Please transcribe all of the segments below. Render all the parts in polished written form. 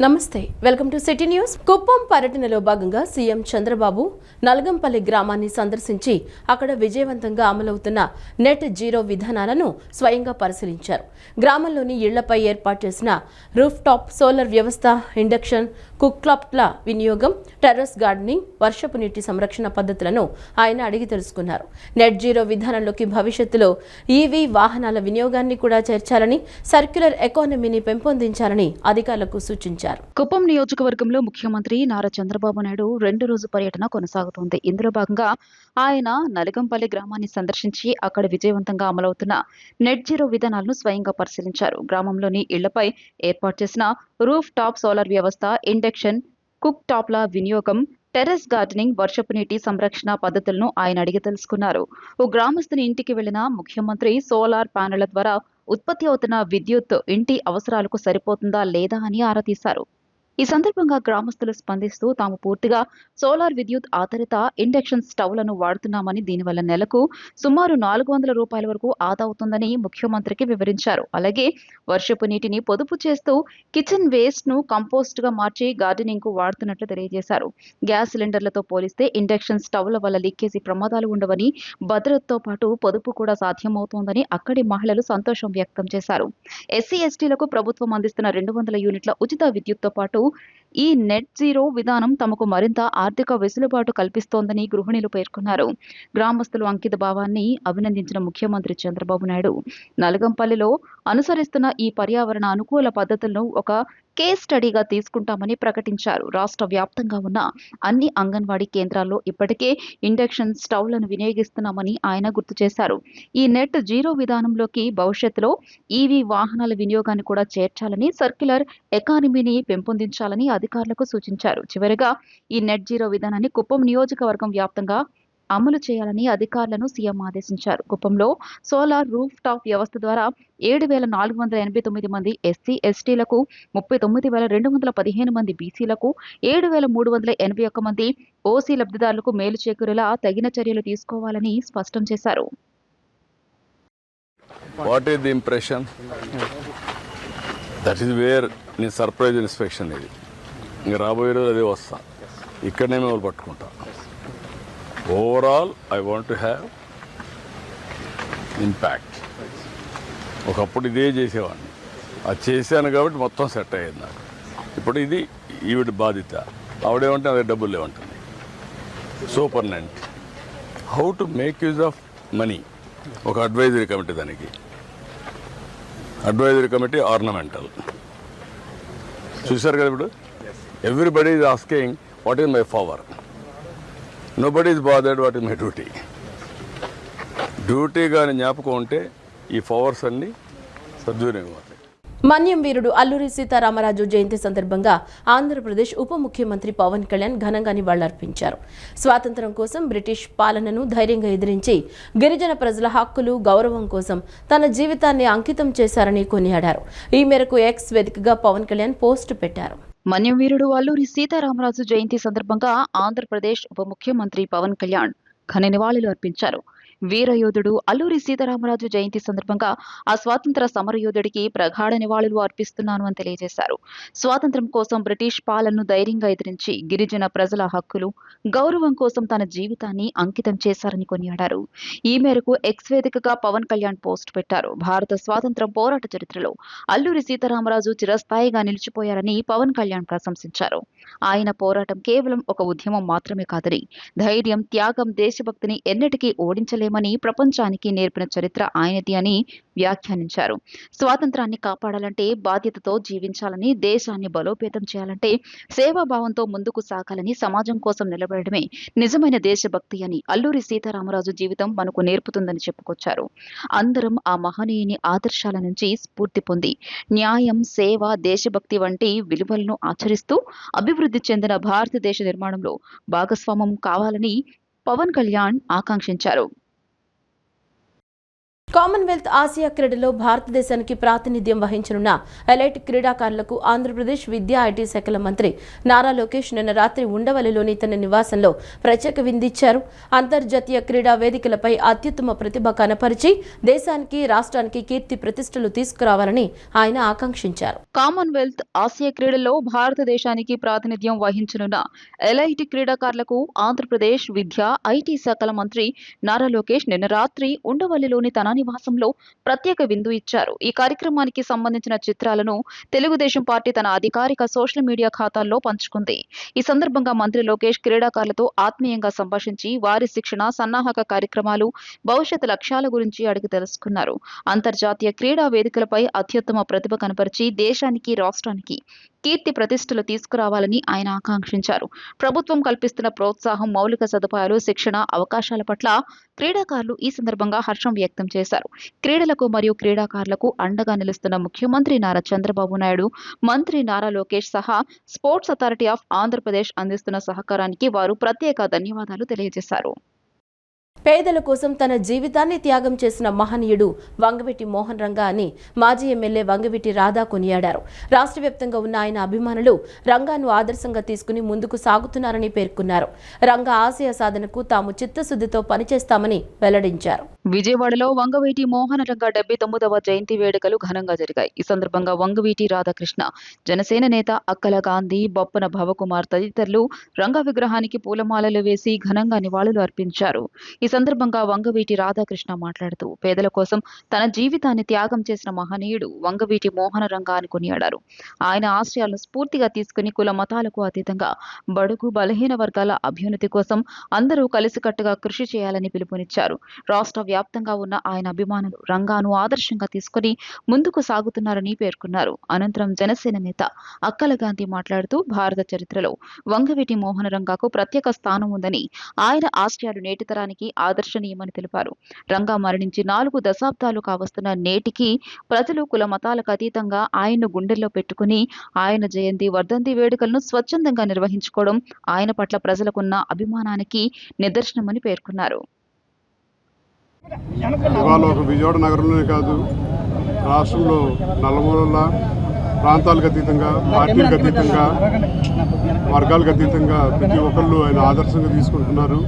నమస్తే, welcome to city news. Kuppam పర్యటనలో భాగంగా సీఎం చంద్రబాబు నల్గంపల్లి గ్రామాన్ని సందర్శించి అక్కడ విజయవంతంగా అమలవుతున్న నెట్ జీరో విధానాలను స్వయంగా పరిశీలించారు. గ్రామంలోని ఇళ్లపై ఏర్పాటు చేసిన రూఫ్ టాప్ సోలార్ వ్యవస్థ, ఇండక్షన్ కుక్లాప్ల వినియోగం, టెర్రస్ గార్డెనింగ్, వర్షపు నీటి సంరక్షణ పద్ధతులను ఆయన అడిగి తెలుసుకున్నారు. నెట్ జీరో విధానంలోకి భవిష్యత్తులో ఈవీ వాహనాల వినియోగాన్ని కూడా చేర్చాలని, సర్క్యులర్ ఎకానమీని పెంపొందించాలని అధికారులకు సూచించారు. కుప్పం నియోజకవర్గంలో ముఖ్యమంత్రి నారా చంద్రబాబు నాయుడు 2 రోజు పర్యటన కొనసాగుతోంది. ఇందులో భాగంగా ఆయన నలగంపల్లి గ్రామాన్ని సందర్శించి అక్కడ విజయవంతంగా అమలవుతున్న నెట్ జీరో విధానాలను స్వయంగా పరిశీలించారు. గ్రామంలోని ఇళ్లపై ఏర్పాటు చేసిన రూఫ్ టాప్ సోలార్ వ్యవస్థ, ఇండక్షన్ కుక్ టాప్ల వినియోగం, టెర్రస్ గార్డెనింగ్, వర్షపు నీటి సంరక్షణ పద్ధతులను ఆయన అడిగి తెలుసుకున్నారు. ఓ గ్రామస్తుని ఇంటికి వెళ్లిన ముఖ్యమంత్రి సోలార్ ప్యానెళ్ల ద్వారా ఉత్పత్తి అవుతున్న విద్యుత్ ఇంటి అవసరాలకు సరిపోతుందా లేదా అని ఆరా తీశారు. ఈ సందర్భంగా గ్రామస్తులు స్పందిస్తూ తాము పూర్తిగా సోలార్ విద్యుత్ ఆధారిత ఇండక్షన్ స్టవ్లను వాడుతున్నామని, దీనివల్ల నెలకు సుమారు 400 రూపాయల వరకు ఆదా అవుతుందని ముఖ్యమంత్రికి వివరించారు. అలాగే వర్షపు నీటిని పొదుపు చేస్తూ కిచెన్ వేస్ట్ ను కంపోస్ట్ గా మార్చి గార్డెనింగ్ కు వాడుతున్నట్లు తెలియజేశారు. గ్యాస్ సిలిండర్లతో పోలిస్తే ఇండక్షన్ స్టవ్ల వల్ల లీకేజీ ప్రమాదాలు ఉండవని, భద్రతతో పాటు పొదుపు కూడా సాధ్యమవుతోందని అక్కడి మహిళలు సంతోషం వ్యక్తం చేశారు. ఎస్సీ ఎస్టీలకు ప్రభుత్వం అందిస్తున్న 200 యూనిట్ల ఉచిత విద్యుత్తో పాటు ఈ నెట్ జీరో విధానం తమకు మరింత ఆర్థిక వెసులుబాటు కల్పిస్తోందని గృహిణులు పేర్కొన్నారు. గ్రామస్తులు అంకిత భావాన్ని అభినందించిన ముఖ్యమంత్రి చంద్రబాబు నాయుడు నలగంపల్లిలో అనుసరిస్తున్న ఈ పర్యావరణ అనుకూల పద్ధతులను ఒక కేస్ స్టడీగా తీసుకుంటామని ప్రకటించారు. రాష్ట్ర వ్యాప్తంగా ఉన్న అన్ని అంగన్వాడీ కేంద్రాల్లో ఇప్పటికే ఇండక్షన్ స్టవ్లను వినియోగిస్తున్నామని ఆయన గుర్తు చేశారు. ఈ నెట్ జీరో విధానంలోకి భవిష్యత్తులో ఈవీ వాహనాల వినియోగాన్ని కూడా చేర్చాలని, సర్క్యులర్ ఎకానమీని పెంపొందించాలని అధికారులకు సూచించారు. చివరిగా ఈ నెట్ జీరో విధానాన్ని కుప్పం నియోజకవర్గం వ్యాప్తంగా అమలు చేయాలని అధికారులను సీఎం ఆదేశించారు. కుప్పంలో సోలార్ రూఫ్ టాప్ వ్యవస్థ ద్వారా 7,489 మంది ఎస్సీ ఎస్టీలకు, 39,215 మంది బీసీలకు, 7,381 మంది ఓసీ లబ్ధిదారులకు మేలు చేకూరేలా తగిన చర్యలు తీసుకోవాలని స్పష్టం చేశారు. What is the impression? That is where నీ సర్ప్రైజ్ ఇన్స్పెక్షన్ ఇది. ఇంకా రాబోయే రోజు అదే వస్తా, ఇక్కడనే మేము పట్టుకుంటాం. Overall I want to have impact. ఒకప్పుడు ఇదే చేసేవాడిని, అది చేశాను కాబట్టి మొత్తం సెట్ అయ్యేది నాకు. ఇప్పుడు ఇది ఈవిడ బాధ్యత, ఆవిడేమంటే అదే డబ్బులు లేవంటుంది. Superintendent how to make use of money. ఒక అడ్వైజరీ కమిటీ, దానికి అడ్వైజరీ కమిటీ ఆర్నమెంటల్. చూశారు కదా ఇప్పుడు, everybody is asking what is my power, nobody is bothered what is my duty. Duty కానీ జ్ఞాపకం ఉంటే ఈ పవర్స్ అన్నీ సద్వినియోగం అవుతాయి. మన్యం వీరుడు అల్లూరి సీతారామరాజు జయంతి సందర్భంగా ఆంధ్రప్రదేశ్ ఉప ముఖ్యమంత్రి పవన్ కళ్యాణ్ ఘనంగా నివాళులర్పించారు. స్వాతంత్ర్యం కోసం బ్రిటిష్ పాలనను ధైర్యంగా ఎదిరించి గిరిజన ప్రజల హక్కులు, గౌరవం కోసం తన జీవితాన్ని అంకితం చేశారని కొనియాడారు. ఈ మేరకు ఎక్స్ వేదికగా పవన్ కళ్యాణ్ పోస్ట్ పెట్టారు. మన్యం వీరుడు అల్లూరి సీతారామరాజు జయంతి సందర్భంగా ఆంధ్రప్రదేశ్ ఉప ముఖ్యమంత్రి పవన్ కళ్యాణ్ ఘన నివాళులు అర్పించారు. వీరయోధుడు అల్లూరి సీతారామరాజు జయంతి సందర్భంగా ఆ స్వాతంత్ర సమరయోధుడికి ప్రగాఢ నివాళులు అర్పిస్తున్నాను అని తెలియజేశారు. స్వాతంత్ర్యం కోసం బ్రిటిష్ పాలనను ధైర్యంగా ఎదిరించి గిరిజన ప్రజల హక్కులు, గౌరవం కోసం తన జీవితాన్ని అంకితం చేశారని కొనియాడారు. ఈ మేరకు ఎక్స్ వేదికగా పవన్ కళ్యాణ్ పోస్ట్ పెట్టారు. భారత స్వాతంత్ర్య పోరాట చరిత్రలో అల్లూరి సీతారామరాజు చిరస్థాయిగా నిలిచిపోయారని పవన్ కళ్యాణ్ ప్రశంసించారు. ఆయన పోరాటం కేవలం ఒక ఉద్యమం మాత్రమే కాదని, ధైర్యం, త్యాగం, దేశభక్తిని ఎన్నటికీ ఓడించలేమని ప్రపంచానికి నేర్పిన చరిత్ర ఆయనది అని వ్యాఖ్యానించారు. స్వాతంత్రాన్ని కాపాడాలంటే బాధ్యతతో జీవించాలని, దేశాన్ని బలోపేతం చేయాలంటే సేవాభావంతో ముందుకు సాగాలని, సమాజం కోసం నిలబడమే నిజమైన దేశభక్తి అని అల్లూరి సీతారామరాజు జీవితం మనకు నేర్పుతుందని చెప్పుకొచ్చారు. అందరం ఆ మహనీయుని ఆదర్శాల నుంచి స్ఫూర్తి పొంది న్యాయం, సేవ, దేశభక్తి వంటి విలువలను ఆచరిస్తూ అభివృద్ధి చెందిన భారతదేశ నిర్మాణంలో భాగస్వామ్యం కావాలని పవన్ కళ్యాణ్ ఆకాంక్షించారు. కామన్వెల్త్ ఆసియా క్రీడలో భారతదేశానికి ప్రాతినిధ్యం వహించనున్న ఎలైట్ క్రీడాకారులకు ఆంధ్రప్రదేశ్ విద్యా ఐటీ శాఖల మంత్రి నారా లోకేష్ నిన్న రాత్రి ఉండవల్లిలోని తన నివాసంలో ప్రత్యేక విందిచ్చారు. అంతర్జాతీయ క్రీడా వేదికలపై అత్యుత్తమ ప్రతిభ కనపరిచి దేశానికి రాష్ట్రానికి కీర్తి ప్రతిష్టలు తీసుకురావాలని ఆయన ఆకాంక్షించారు. కామన్వెల్త్ ఆసియా క్రీడల్లో భారతదేశానికి ప్రాతినిధ్యం వహించనున్న ఎలైట్ క్రీడాకారులకు ఆంధ్రప్రదేశ్ విద్యా ఐటీ శాఖల మంత్రి నారా లోకేష్ నిన్న రాత్రి ఉండవల్లిలోని తన నివాసంలో ప్రత్యేక విందు ఇచ్చారు. ఈ కార్యక్రమానికి సంబంధించిన చిత్రాలను తెలుగుదేశం పార్టీ తన అధికారిక సోషల్ మీడియా ఖాతాల్లో పంచుకుంది. ఈ సందర్భంగా మంత్రి లోకేష్ క్రీడాకారులతో ఆత్మీయంగా సంభాషించి వారి శిక్షణ, సన్నాహక కార్యక్రమాలు, భవిష్యత్ లక్ష్యాల గురించి అడిగి తెలుసుకున్నారు. అంతర్జాతీయ క్రీడా వేదికలపై అత్యుత్తమ ప్రతిభ కనపరిచి దేశానికి, రాష్ట్రానికి కీర్తి ప్రతిష్టలు తీసుకురావాలని ఆయన ఆకాంక్షించారు. ప్రభుత్వం కల్పిస్తున్న ప్రోత్సాహం, మౌలిక సదుపాయాలు, శిక్షణ, అవకాశాల పట్ల క్రీడాకారులు ఈ సందర్భంగా హర్షం వ్యక్తం చేశారు. క్రీడలకు మరియు క్రీడాకారులకు అండగా నిలుస్తున్న ముఖ్యమంత్రి నారా చంద్రబాబు నాయుడు, మంత్రి నారా లోకేష్ సహా స్పోర్ట్స్ అథారిటీ ఆఫ్ ఆంధ్రప్రదేశ్ అందిస్తున్న సహకారానికి వారు ప్రత్యేక ధన్యవాదాలు తెలియజేశారు. పేదల కోసం తన జీవితాన్ని త్యాగం చేసిన మహనీయుడు వంగవీటి మోహన్ రంగా అని మాజీ ఎమ్మెల్యే వంగవీటి రాధా కొనియాడారు. రాష్ట్ర వ్యాప్తంగా ఉన్న ఆయన అభిమానులు రంగాను ఆదర్శంగా తీసుకుని ముందుకు సాగుతున్నారని పేర్కొన్నారు. రంగా ఆశయ సాధనకు తాము చిత్తశుద్ధితో పనిచేస్తామని వెల్లడించారు. విజయవాడలో వంగవీటి మోహన రంగా 79వ జయంతి వేడుకలు ఘనంగా జరిగాయి. ఈ సందర్భంగా వంగవీటి రాధాకృష్ణ, జనసేన నేత అక్కల గాంధీ, బొప్పన భవకుమార్ తదితరులు రంగా విగ్రహానికి పూలమాలలు వేసి ఘనంగా నివాళులు అర్పించారు. ఈ సందర్భంగా వంగవీటి రాధాకృష్ణ మాట్లాడుతూ పేదల కోసం తన జీవితాన్ని త్యాగం చేసిన మహనీయుడు వంగవీటి మోహన రంగా అని కొనియాడారు. ఆయన ఆశయాలను స్ఫూర్తిగా తీసుకుని కుల మతాలకు అతీతంగా బడుగు బలహీన వర్గాల అభ్యున్నతి కోసం అందరూ కలిసికట్టుగా కృషి చేయాలని పిలుపునిచ్చారు. రాష్ట్ర వ్యాప్తంగా ఉన్న ఆయన అభిమానులు రంగాను ఆదర్శంగా తీసుకుని ముందుకు సాగుతున్నారని పేర్కొన్నారు. అనంతరం జనసేన నేత అక్కల గాంధీ మాట్లాడుతూ భారత చరిత్రలో వంగవీటి మోహన రంగాకు ప్రత్యేక స్థానం ఉందని, ఆయన ఆశయాలు నేటి తరానికి ఆదర్శనీయమని తెలిపారు. రంగా మరణించి 4 దశాబ్దాలు కావస్తున్న నేటికి ప్రజలు కుల మతాలకు అతీతంగా ఆయన్ను గుండెల్లో పెట్టుకుని ఆయన జయంతి, వర్ధంతి వేడుకలను స్వచ్ఛందంగా నిర్వహించుకోవడం ఆయన పట్ల ప్రజలకున్న అభిమానానికి నిదర్శనమని పేర్కొన్నారు. ఇవాళ ఒక విజయవాడ నగరంలోనే కాదు, రాష్ట్రంలో నలుమూలల ప్రాంతాలకు అతీతంగా, పార్టీలకు అతీతంగా, వర్గాలకు అతీతంగా ప్రతి ఒక్కళ్ళు ఆయన ఆదర్శంగా తీసుకుంటున్నారు.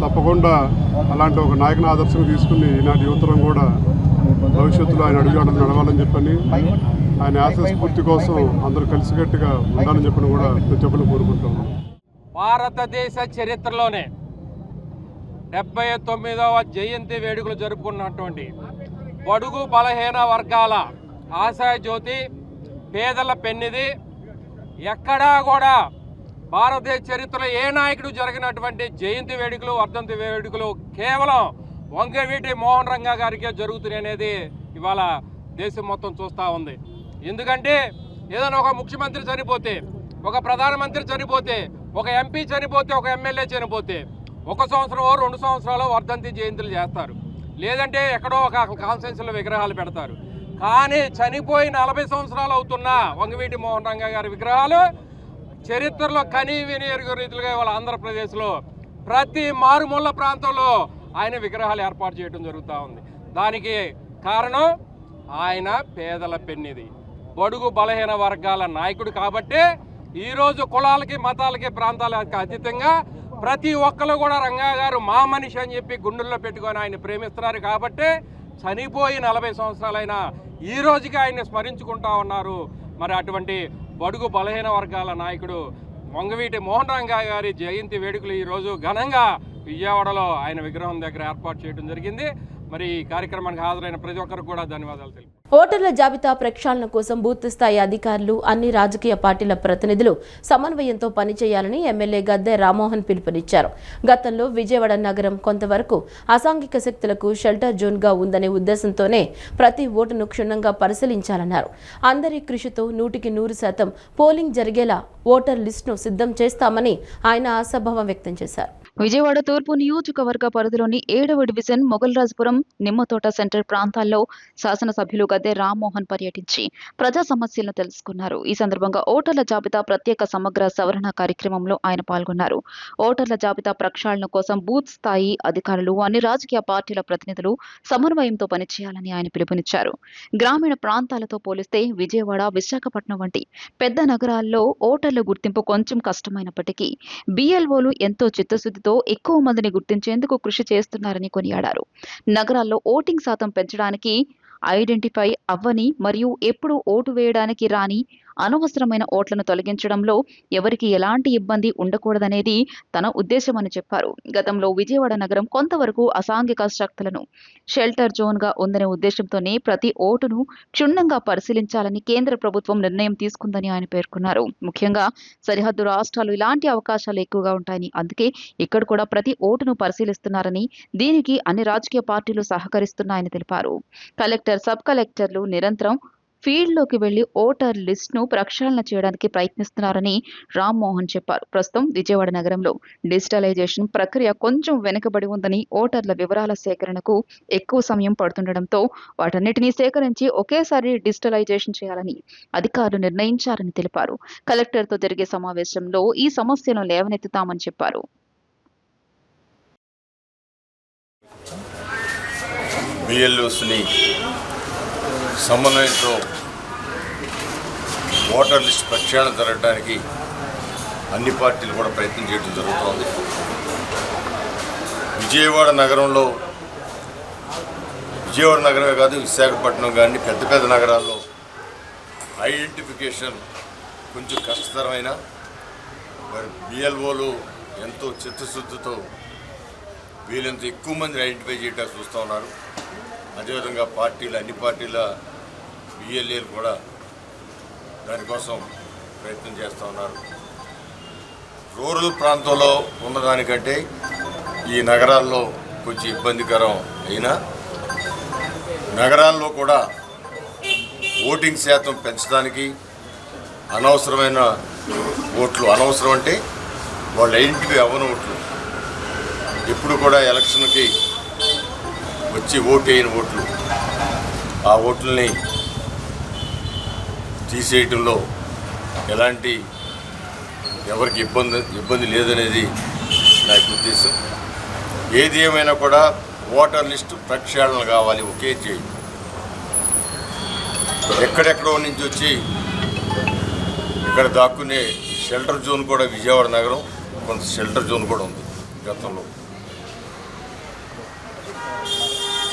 తప్పకుండా అలాంటి ఒక నాయకుని ఆదర్శంగా తీసుకుని ఈనాటి యువతరం కూడా భవిష్యత్తులో ఆయన అడుగుజాడలు నడవాలని చెప్పని, ఆయన ఆశయ స్ఫూర్తి కోసం అందరూ కలిసికట్టుగా ఉండాలని చెప్పని కూడా ప్రతి ఒక్కరు కోరుకుంటాం. భారతదేశ చరిత్రలోనే 79వ జయంతి వేడుకలు జరుపుకున్నటువంటి బడుగు బలహీన వర్గాల ఆశయ జ్యోతి, పేదల పెన్నిది, ఎక్కడా కూడా భారతదేశ చరిత్రలో ఏ నాయకుడు జరిగినటువంటి జయంతి వేడుకలు, వర్ధంతి వేడుకలు కేవలం వంగవీటి మోహన్ రంగా గారికే జరుగుతున్నాయి అనేది ఇవాళ దేశం మొత్తం చూస్తూ ఉంది. ఎందుకంటే ఏదైనా ఒక ముఖ్యమంత్రి చనిపోతే, ఒక ప్రధానమంత్రి చనిపోతే, ఒక ఎంపీ చనిపోతే, ఒక ఎమ్మెల్యే చనిపోతే 1 సంవత్సరం 2 సంవత్సరాలు వర్ధంతి జయంతులు చేస్తారు, లేదంటే ఎక్కడో ఒక కాన్స్టిట్యూన్సీలో విగ్రహాలు పెడతారు. కానీ చనిపోయి 40 సంవత్సరాలు అవుతున్న వంగవీటి మోహన్ రంగా గారి విగ్రహాలు చరిత్రలో కనీ విని ఎరుగు రీతిలో ఇవాళ ఆంధ్రప్రదేశ్లో ప్రతి మారుమూల ప్రాంతంలో ఆయన విగ్రహాలు ఏర్పాటు చేయడం జరుగుతూ ఉంది. దానికి కారణం ఆయన పేదల పెన్నిది, బడుగు బలహీన వర్గాల నాయకుడు. కాబట్టి ఈరోజు కులాలకి, మతాలకి, ప్రాంతాలకి అతీతంగా ప్రతి ఒక్కరు కూడా రంగా గారు మా మనిషి అని చెప్పి గుండెల్లో పెట్టుకొని ఆయన ప్రేమిస్తున్నారు. కాబట్టి చనిపోయి 40 సంవత్సరాలైనా ఈ రోజుకి ఆయన్ని స్మరించుకుంటా ఉన్నారు. మరి అటువంటి బడుగు బలహీన వర్గాల నాయకుడు వంగవీటి మోహన్ రంగా గారి జయంతి వేడుకలు ఈరోజు ఘనంగా విజయవాడలో ఆయన విగ్రహం దగ్గర ఏర్పాటు చేయడం జరిగింది. మరి ఈ కార్యక్రమానికి హాజరైన ప్రతి ఒక్కరికి కూడా ధన్యవాదాలు తెలిపారు. ఓటర్ల జాబితా ప్రక్షాళన కోసం బూత్ స్థాయి అధికారులు, అన్ని రాజకీయ పార్టీల ప్రతినిధులు సమన్వయంతో పనిచేయాలని ఎమ్మెల్యే గద్దె రామ్మోహన్ పిలుపునిచ్చారు. గతంలో విజయవాడ నగరం కొంతవరకు అసాంఘిక శక్తులకు షెల్టర్ జోన్గా ఉందనే ఉద్దేశంతోనే ప్రతి ఓటును క్షుణ్ణంగా పరిశీలించాలన్నారు. అందరి కృషితో 100% పోలింగ్ జరిగేలా ఓటర్ లిస్టును సిద్ధం చేస్తామని ఆయన ఆశాభావం వ్యక్తం చేశారు. విజయవాడ తూర్పు నియోజకవర్గ పరిధిలోని 7వ డివిజన్ మొగల్రాజపురం నిమ్మతోట సెంటర్ ప్రాంతాల్లో శాసనసభ్యులు గద్దె రామ్మోహన్ పర్యటించి ప్రజా సమస్యలను తెలుసుకున్నారు. ఈ సందర్భంగా ఓటర్ల జాబితా ప్రత్యేక సమగ్ర సవరణ కార్యక్రమంలో ఆయన పాల్గొన్నారు. ఓటర్ల జాబితా ప్రక్షాళన కోసం బూత్ స్థాయి అధికారులు, అన్ని రాజకీయ పార్టీల ప్రతినిధులు సమన్వయంతో పనిచేయాలని ఆయన పిలుపునిచ్చారు. గ్రామీణ ప్రాంతాలతో పోలిస్తే విజయవాడ, విశాఖపట్నం వంటి పెద్ద నగరాల్లో ఓటర్ల గుర్తింపు కొంచెం కష్టమైనప్పటికీ BLOలు ఎంతో చిత్తశుద్ధితో ఎక్కువ మందిని గుర్తించేందుకు కృషి చేస్తున్నారని కొనియాడారు. నగరాల్లో ఓటింగ్ శాతం పెంచడానికి ఐడెంటిఫై అవ్వని మరియు ఎప్పుడు ఓటు వేయడానికి రాని అనవసరమైన ఓట్లను తొలగించడంలో ఎవరికి ఎలాంటి ఇబ్బంది ఉండకూడదనేది తన ఉద్దేశమని చెప్పారు. గతంలో విజయవాడ నగరం కొంతవరకు అసాంఘిక శక్తులను షెల్టర్ జోన్గా ఉందనే ఉద్దేశంతోనే ప్రతి ఓటును క్షుణ్ణంగా పరిశీలించాలని కేంద్ర ప్రభుత్వం నిర్ణయం తీసుకుందని ఆయన పేర్కొన్నారు. ముఖ్యంగా సరిహద్దు రాష్ట్రాలు ఇలాంటి అవకాశాలు ఎక్కువగా ఉంటాయని, అందుకే ఇక్కడ కూడా ప్రతి ఓటును పరిశీలిస్తున్నారని, దీనికి అన్ని రాజకీయ పార్టీలు సహకరిస్తున్నాయని తెలిపారు. కలెక్టర్, సబ్ కలెక్టర్లు నిరంతరం ఫీల్డ్లోకి వెళ్లి ఓటర్ లిస్ట్ను ప్రక్షాళన చేయడానికి ప్రయత్నిస్తున్నారని రామ్మోహన్ చెప్పారు. ప్రస్తుతం విజయవాడ నగరంలో డిజిటలైజేషన్ ప్రక్రియ కొంచెం వెనుకబడి ఉందని, ఓటర్ల వివరాల సేకరణకు ఎక్కువ సమయం పడుతుండటంతో వాటన్నిటినీ సేకరించి ఒకేసారి డిజిటలైజేషన్ చేయాలని అధికారులు నిర్ణయించారని తెలిపారు. కలెక్టర్తో జరిగే సమావేశంలో ఈ సమస్యను లేవనెత్తుతామని చెప్పారు. BLOస్ని సమన్వయంతో ఓటర్ లిస్ట్ ప్రక్షాళన జరగడానికి అన్ని పార్టీలు కూడా ప్రయత్నం చేయడం జరుగుతోంది. విజయవాడ నగరమే కాదు, విశాఖపట్నం కానీ పెద్ద పెద్ద నగరాల్లో ఐడెంటిఫికేషన్ కొంచెం కష్టతరమైన, మరి BLOలు ఎంతో చిత్తశుద్ధితో వీళ్ళంత ఎక్కువ మందిని ఐడెంటిఫై చేయడానికి చూస్తూ ఉన్నారు. అదేవిధంగా అన్ని పార్టీల BLAలు కూడా దానికోసం ప్రయత్నం చేస్తూ ఉన్నారు. రూరల్ ప్రాంతంలో ఉన్నదానికంటే ఈ నగరాల్లో కొంచెం ఇబ్బందికరం అయినా, నగరాల్లో కూడా ఓటింగ్ శాతం పెంచడానికి అనవసరమైన ఓట్లు, అనవసరం అంటే వాళ్ళు ఐడెంటిఫై అవ్వని ఓట్లు, ఎప్పుడు కూడా ఎలక్షన్కి వచ్చి ఓటు అయిన ఓట్లు, ఆ ఓట్లని తీసేయటంలో ఎలాంటి ఎవరికి ఇబ్బంది లేదనేది నా ఉద్దేశం. ఏది ఏమైనా కూడా ఓటర్ లిస్టు ప్రక్షాళన కావాలి, ఒకే చేయి. ఎక్కడెక్కడో నుంచి వచ్చి ఇక్కడ దాక్కునే షెల్టర్ జోన్ కూడా విజయవాడ నగరం కొంత షెల్టర్ జోన్ కూడా ఉంది. గతంలో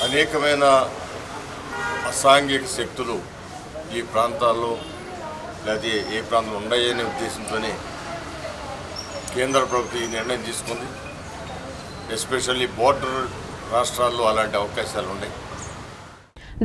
అనేకమైన అసాంఘిక శక్తులు ఈ ప్రాంతాల్లో లేదా ఏ ప్రాంతంలో ఉన్నాయనే ఉద్దేశంతోనే కేంద్ర ప్రభుత్వం ఈ నిర్ణయం తీసుకుంది. ఎస్పెషల్లీ బోర్డర్ రాష్ట్రాల్లో అలాంటి అవకాశాలు ఉన్నాయి.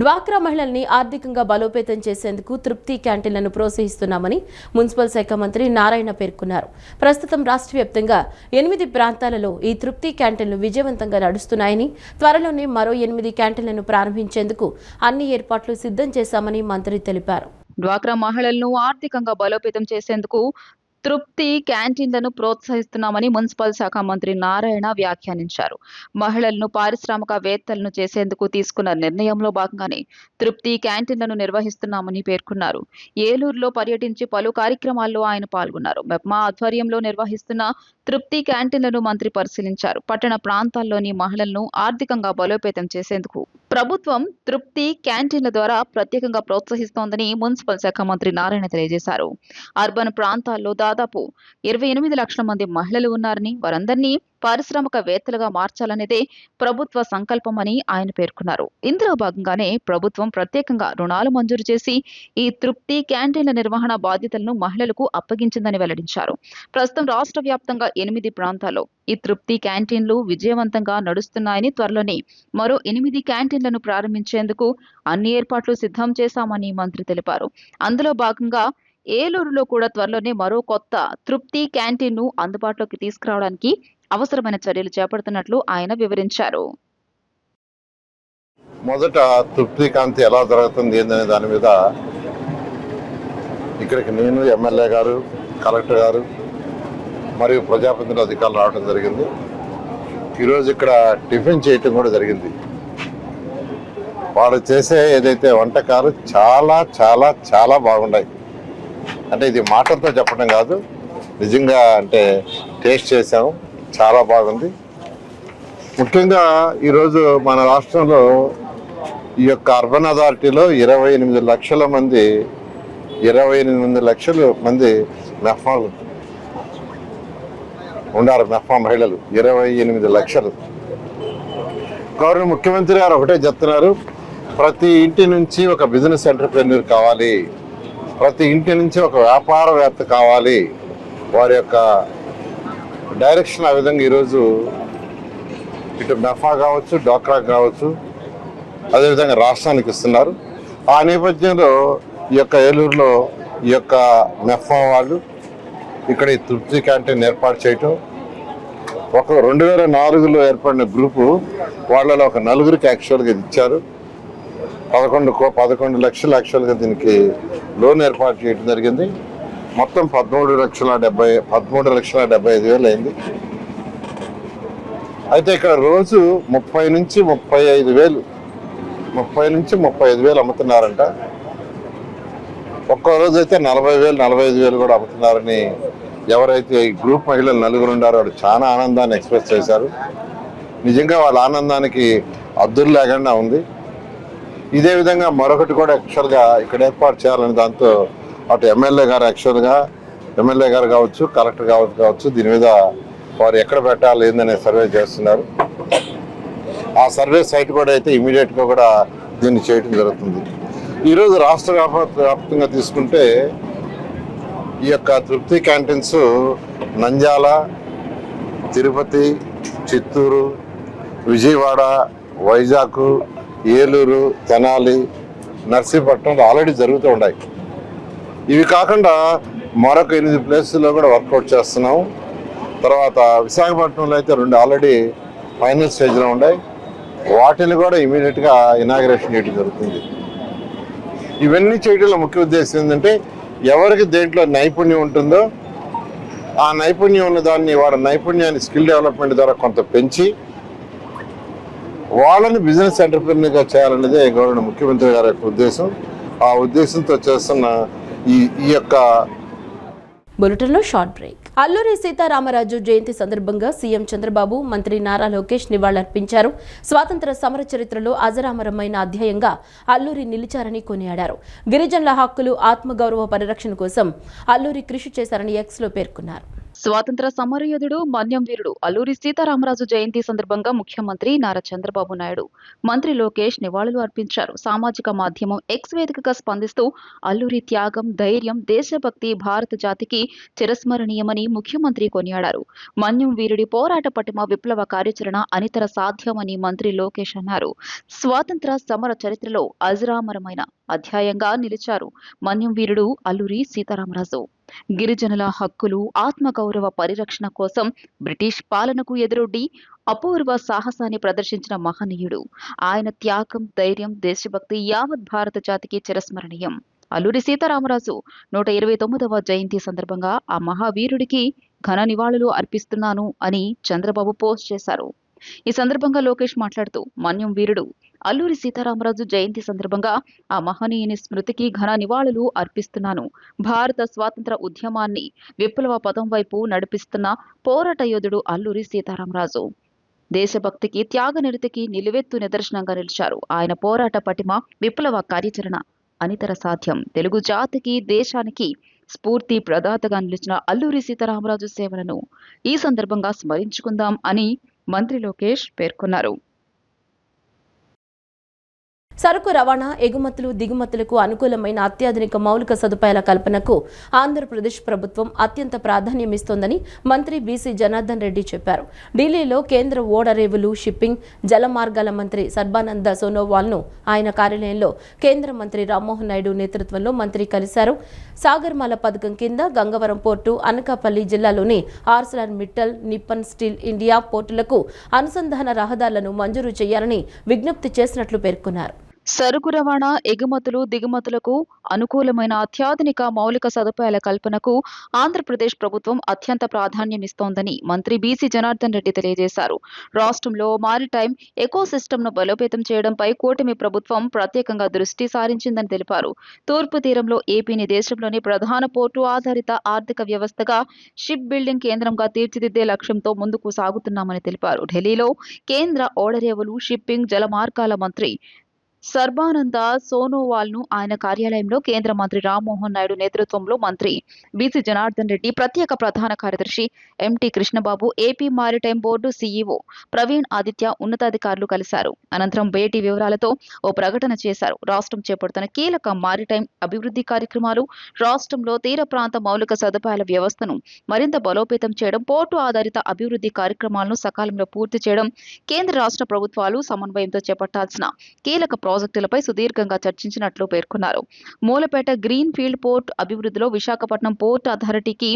డ్వాక్రా మహిళల్ని ఆర్థికంగా బలోపేతం చేసేందుకు తృప్తి క్యాంటీన్లను ప్రోత్సహిస్తున్నామని మున్సిపల్ శాఖ మంత్రి నారాయణ పేర్కొన్నారు. ప్రస్తుతం రాష్ట్ర వ్యాప్తంగా 8 ప్రాంతాలలో ఈ తృప్తి క్యాంటీన్లు విజయవంతంగా నడుస్తున్నాయని, త్వరలోనే మరో 8 క్యాంటీన్లను ప్రారంభించేందుకు అన్ని ఏర్పాట్లు సిద్ధం చేశామని మంత్రి తెలిపారు. డ్వాక్రా మహిళలను ఆర్థికంగా బలోపేతం చేసేందుకు తృప్తి క్యాంటీన్లను ప్రోత్సహిస్తున్నామని మున్సిపల్ శాఖ మంత్రి నారాయణ వ్యాఖ్యానించారు. మహిళలను పారిశ్రామికవేత్తలను చేసేందుకు తీసుకున్న నిర్ణయంలో భాగంగానే తృప్తి క్యాంటీన్లను నిర్వహిస్తున్నామని పేర్కొన్నారు. ఏలూరులో పర్యటించి పలు కార్యక్రమాల్లో ఆయన పాల్గొన్నారు. మెప్మా ఆధ్వర్యంలో నిర్వహిస్తున్న తృప్తి క్యాంటీన్లను మంత్రి పరిశీలించారు. పట్టణ ప్రాంతాల్లోని మహిళలను ఆర్థికంగా బలోపేతం చేసేందుకు ప్రభుత్వం తృప్తి క్యాంటీన్ల ద్వారా ప్రత్యేకంగా ప్రోత్సహిస్తోందని మున్సిపల్ శాఖ మంత్రి నారాయణ తెలియజేశారు. అర్బన్ ప్రాంతాల్లో దాదాపు 28 లక్షల మంది మహిళలు ఉన్నారని, వారందరినీ పారిశ్రామికవేత్తలుగా మార్చాలనేదే ప్రభుత్వ సంకల్పమని ఆయన పేర్కొన్నారు. ఇందులో భాగంగానే ప్రభుత్వం ప్రత్యేకంగా రుణాలు మంజూరు చేసి ఈ తృప్తి క్యాంటీన్ల నిర్వహణ బాధ్యతలను మహిళలకు అప్పగించిందని వెల్లడించారు. ప్రస్తుతం రాష్ట్ర వ్యాప్తంగా 8 ప్రాంతాల్లో ఈ తృప్తి క్యాంటీన్లు విజయవంతంగా నడుస్తున్నాయని, త్వరలోనే మరో 8 క్యాంటీన్లను ప్రారంభించేందుకు అన్ని ఏర్పాట్లు సిద్ధం చేశామని మంత్రి తెలిపారు. అందులో భాగంగా ఏలూరులో కూడా త్వరలోనే మరో కొత్త తృప్తి క్యాంటీన్ను అందుబాటులోకి తీసుకురావడానికి అవసరమైన చర్యలు చేపడుతున్నట్లు ఆయన వివరించారు. మొదట తృప్తి కాంతి ఎలా జరుగుతుంది ఏందనే దాని మీద ఇక్కడికి నేను, ఎమ్మెల్యే గారు, కలెక్టర్ గారు మరియు ప్రజాప్రతినిధుల అధికారులు రావడం జరిగింది. ఈరోజు ఇక్కడ టిఫిన్ చేయటం కూడా జరిగింది. వాళ్ళు చేసే ఏదైతే వంటకాలు చాలా చాలా చాలా బాగున్నాయి. అంటే ఇది మాటలతో చెప్పడం కాదు, నిజంగా అంటే టేస్ట్ చేసాము, చాలా బాగుంది. ముఖ్యంగా ఈరోజు మన రాష్ట్రంలో ఈ యొక్క అర్బన్ అథారిటీలో 28 లక్షల మంది మెఫాలు ఉన్నారు. మెఫా మహిళలు 28 లక్షలు. గౌరవ ముఖ్యమంత్రి గారు ఒకటే చెప్తున్నారు, ప్రతి ఇంటి నుంచి ఒక బిజినెస్ ఎంటర్ప్రెన్యూర్ కావాలి, ప్రతి ఇంటి నుంచి ఒక వ్యాపారవేత్త కావాలి. వారి యొక్క డైరెక్షన్ ఆ విధంగా ఈరోజు ఇటు మెఫా కావచ్చు, డోక్రా కావచ్చు, అదేవిధంగా రాష్ట్రానికి ఇస్తున్నారు. ఆ నేపథ్యంలో ఈ యొక్క ఏలూరులో ఈ యొక్క మెఫా వాళ్ళు ఇక్కడ ఈ తృప్తి క్యాంటీన్ ఏర్పాటు చేయటం, ఒక 2004లో ఏర్పడిన గ్రూపు వాళ్ళలో ఒక 4గురికి యాక్చువల్గా ఇది ఇచ్చారు. 11 లక్షలు యాక్చువల్గా దీనికి లోన్ ఏర్పాటు చేయడం జరిగింది. మొత్తం 13,75,000 అయింది. అయితే ఇక్కడ రోజు 30 నుంచి 35,000 అమ్ముతున్నారంట. ఒక్కో రోజు అయితే 40,000, 45,000 కూడా అమ్ముతున్నారని ఎవరైతే ఈ గ్రూప్ మహిళలు 4 ఉన్నారో వాళ్ళు చాలా ఆనందాన్ని ఎక్స్ప్రెస్ చేశారు. నిజంగా వాళ్ళ ఆనందానికి అద్దులు లేకుండా ఉంది. ఇదే విధంగా మరొకటి కూడా యాక్చువల్గా ఇక్కడ ఏర్పాటు చేయాలని దాంతో అటు ఎమ్మెల్యే గారు కావచ్చు, కలెక్టర్ కావచ్చు, దీని మీద వారు ఎక్కడ పెట్టాలి ఏందనే సర్వే చేస్తున్నారు. ఆ సర్వే సైట్ కూడా అయితే ఇమీడియట్గా కూడా దీన్ని చేయడం జరుగుతుంది. ఈరోజు రాష్ట్ర వ్యాప్తంగా తీసుకుంటే ఈ యొక్క తృప్తి క్యాంటీన్స్ నంద్యాల, తిరుపతి, చిత్తూరు, విజయవాడ, వైజాగ్, ఏలూరు, తెనాలి, నర్సీపట్నంలో ఆల్రెడీ జరుగుతూ ఉన్నాయి. ఇవి కాకుండా మరొక 8 ప్లేసుల్లో కూడా వర్కౌట్ చేస్తున్నాం. తర్వాత విశాఖపట్నంలో అయితే 2 ఆల్రెడీ ఫైనల్ స్టేజ్లో ఉన్నాయి. వాటిని కూడా ఇమీడియట్గా ఇనాగ్రేషన్ చేయడం జరుగుతుంది. ఇవన్నీ చేయడంలో ముఖ్య ఉద్దేశం ఏంటంటే ఎవరికి దేంట్లో నైపుణ్యం ఉంటుందో ఆ నైపుణ్యం ఉన్న దాన్ని వారి నైపుణ్యాన్ని స్కిల్ డెవలప్మెంట్ ద్వారా కొంత పెంచి వాళ్ళని బిజినెస్ ఎంటర్ప్రెన్యూర్గా చేయాలనేదే గౌరవ ముఖ్యమంత్రి గారి యొక్క ఉద్దేశం. ఆ ఉద్దేశంతో చేస్తున్న ఈ యొక్క బులెటిన్లో షార్ట్ బ్రేక్. అల్లూరి సీతారామరాజు జయంతి సందర్భంగా సీఎం చంద్రబాబు, మంత్రి నారా లోకేష్ నివాళులర్పించారు. స్వాతంత్ర సమర చరిత్రలో అజరామరమైన అధ్యాయంగా అల్లూరి నిలిచారని కొనియాడారు. గిరిజనుల హక్కులు, ఆత్మగౌరవ పరిరక్షణ కోసం అల్లూరి కృషి చేశారని ఎక్స్లో పేర్కొన్నారు. స్వాతంత్ర సమరయోధుడు, మన్యం వీరుడు అల్లూరి సీతారామరాజు జయంతి సందర్భంగా ముఖ్యమంత్రి నారా చంద్రబాబు నాయుడు, మంత్రి లోకేష్ నివాళులు అర్పించారు. సామాజిక మాధ్యమం ఎక్స్ వేదికగా స్పందిస్తూ అల్లూరి త్యాగం, ధైర్యం, దేశభక్తి భారత జాతికి చిరస్మరణీయమని ముఖ్యమంత్రి కొనియాడారు. మన్యం వీరుడి పోరాట పటిమ, విప్లవ కార్యాచరణ అనితర సాధ్యమని మంత్రి లోకేష్ అన్నారు. స్వాతంత్ర సమర చరిత్రలో అజరామరమైన అధ్యాయంగా నిలిచారు మన్యం వీరుడు అల్లూరి సీతారామరాజు. గిరిజనుల హక్కులు, ఆత్మగౌరవ పరిరక్షణ కోసం బ్రిటిష్ పాలనకు ఎదురొడ్డి అపూర్వ సాహసాన్ని ప్రదర్శించిన మహనీయుడు. ఆయన త్యాగం, ధైర్యం, దేశభక్తి యావత్ భారత జాతికి చిరస్మరణీయం. అల్లూరి సీతారామరాజు 129వ జయంతి సందర్భంగా ఆ మహావీరుడికి ఘన నివాళులు అర్పిస్తున్నాను అని చంద్రబాబు పోస్ట్ చేశారు. ఈ సందర్భంగా లోకేష్ మాట్లాడుతూ, మన్యం వీరుడు అల్లూరి సీతారామరాజు జయంతి సందర్భంగా ఆ మహనీయుని స్మృతికి ఘన నివాళులు అర్పిస్తున్నాను. భారత స్వాతంత్ర ఉద్యమాన్ని విప్లవ పదం వైపు నడిపిస్తున్న పోరాట యోధుడు అల్లూరి సీతారామరాజు. దేశభక్తికి, త్యాగనిరతికి నిలువెత్తు నిదర్శనంగా నిలిచారు. ఆయన పోరాట పటిమ, విప్లవ కార్యాచరణ అనితర సాధ్యం. తెలుగు జాతికి, దేశానికి స్ఫూర్తి ప్రదాతగా నిలిచిన అల్లూరి సీతారామరాజు సేవలను ఈ సందర్భంగా స్మరించుకుందాం అని మంత్రి లోకేష్ పేర్కొన్నారు. సరుకు రవాణా, ఎగుమతులు, దిగుమతులకు అనుకూలమైన అత్యాధునిక మౌలిక సదుపాయాల కల్పనకు ఆంధ్రప్రదేశ్ ప్రభుత్వం అత్యంత ప్రాధాన్యమిస్తోందని మంత్రి బీసీ జనార్దన్ రెడ్డి చెప్పారు. ఢిల్లీలో కేంద్ర ఓడరేవులు, షిప్పింగ్, జల మార్గాల మంత్రి సర్బానంద సోనోవాల్ను ఆయన కార్యాలయంలో కేంద్ర మంత్రి రామ్మోహన్ నాయుడు నేతృత్వంలో మంత్రి కలిశారు. సాగర్మాల పథకం కింద గంగవరం పోర్టు, అనకాపల్లి జిల్లాలోని Arcelor Mittal, Nippon steel India పోర్టులకు అనుసంధాన రహదారులను మంజూరు చేయాలని విజ్ఞప్తి చేసినట్లు పేర్కొన్నారు. సరుకు రవాణా, ఎగుమతులు, దిగుమతులకు అనుకూలమైన అత్యాధునిక మౌలిక సదుపాయాల కల్పనకు ఆంధ్రప్రదేశ్ ప్రభుత్వం అత్యంత ప్రాధాన్యమిస్తోందని మంత్రి బీసీ జనార్దన్ రెడ్డి తెలియజేశారు. రాష్ట్రంలో మారిటైమ్ ఎకోసిస్టమ్ను బలోపేతం చేయడంపై కూటమి ప్రభుత్వం ప్రత్యేకంగా దృష్టి సారించిందని తెలిపారు. తూర్పు తీరంలో ఏపీని దేశంలోని ప్రధాన పోర్టు ఆధారిత ఆర్థిక వ్యవస్థగా, షిప్ బిల్డింగ్ కేంద్రంగా తీర్చిదిద్దే లక్ష్యంతో ముందుకు సాగుతున్నామని తెలిపారు. ఢిల్లీలో కేంద్ర ఓడరేవులు, షిప్పింగ్, జలమార్గాల మంత్రి సర్బానంద సోనోవాల్ను ఆయన కార్యాలయంలో కేంద్ర మంత్రి రామ్మోహన్ నాయుడు నేతృత్వంలో మంత్రి బీసీ జనార్దన్ రెడ్డి, ప్రత్యేక ప్రధాన కార్యదర్శి empty Krishnababu, AP maritime board CEO Praveen Aditya ఉన్నతాధికారులు కలిశారు. అనంతరం భేటీ వివరాలతో ఓ ప్రకటన చేశారు. రాష్ట్రం చేపడుతున్న కీలక మారిటైమ్ అభివృద్ధి కార్యక్రమాలు, రాష్ట్రంలో తీర ప్రాంత మౌలిక సదుపాయాల వ్యవస్థను మరింత బలోపేతం చేయడం, పోర్టు ఆధారిత అభివృద్ధి కార్యక్రమాలను సకాలంలో పూర్తి చేయడం, కేంద్ర రాష్ట్ర ప్రభుత్వాలు సమన్వయంతో చేపట్టాల్సిన కీలక ప్రాజెక్టులపై సుదీర్ఘంగా చర్చించినట్లు పేర్కొన్నారు. మూలపేట గ్రీన్ ఫీల్డ్ పోర్ట్ అభివృద్ధిలో విశాఖపట్నం పోర్ట్ అథారిటీకి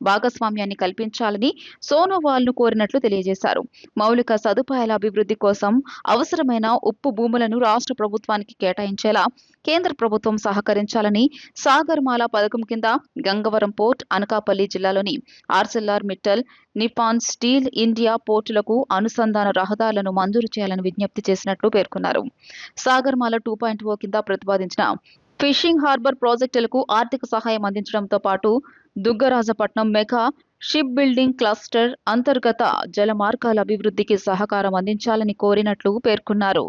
భాగస్వామ్యాన్ని కల్పించాలని సోనోవాల్ను కోరినట్లు తెలియజేశారు. మౌలిక సదుపాయాల అభివృద్ధి కోసం అవసరమైన ఉప్పు భూములను రాష్ట్ర ప్రభుత్వానికి కేటాయించేలా కేంద్ర ప్రభుత్వం సహకరించాలని, సాగర్మాల పథకం కింద గంగవరం పోర్ట్, అనకాపల్లి జిల్లాలోని Arcelor Mittal, Nippon steel India పోర్టులకు అనుసంధాన రహదారులను మంజూరు చేయాలని విజ్ఞప్తి చేసినట్లు పేర్కొన్నారు. సాగర్మాల 2.0 కింద ప్రతిపాదించిన ఫిషింగ్ హార్బర్ ప్రాజెక్టులకు ఆర్థిక సహాయం అందించడంతో పాటు Dugarajapatnam mega ship building cluster అంతర్గత జల మార్గాల అభివృద్ధికి సహకారం అందించాలని కోరినట్లు పేర్కొన్నారు.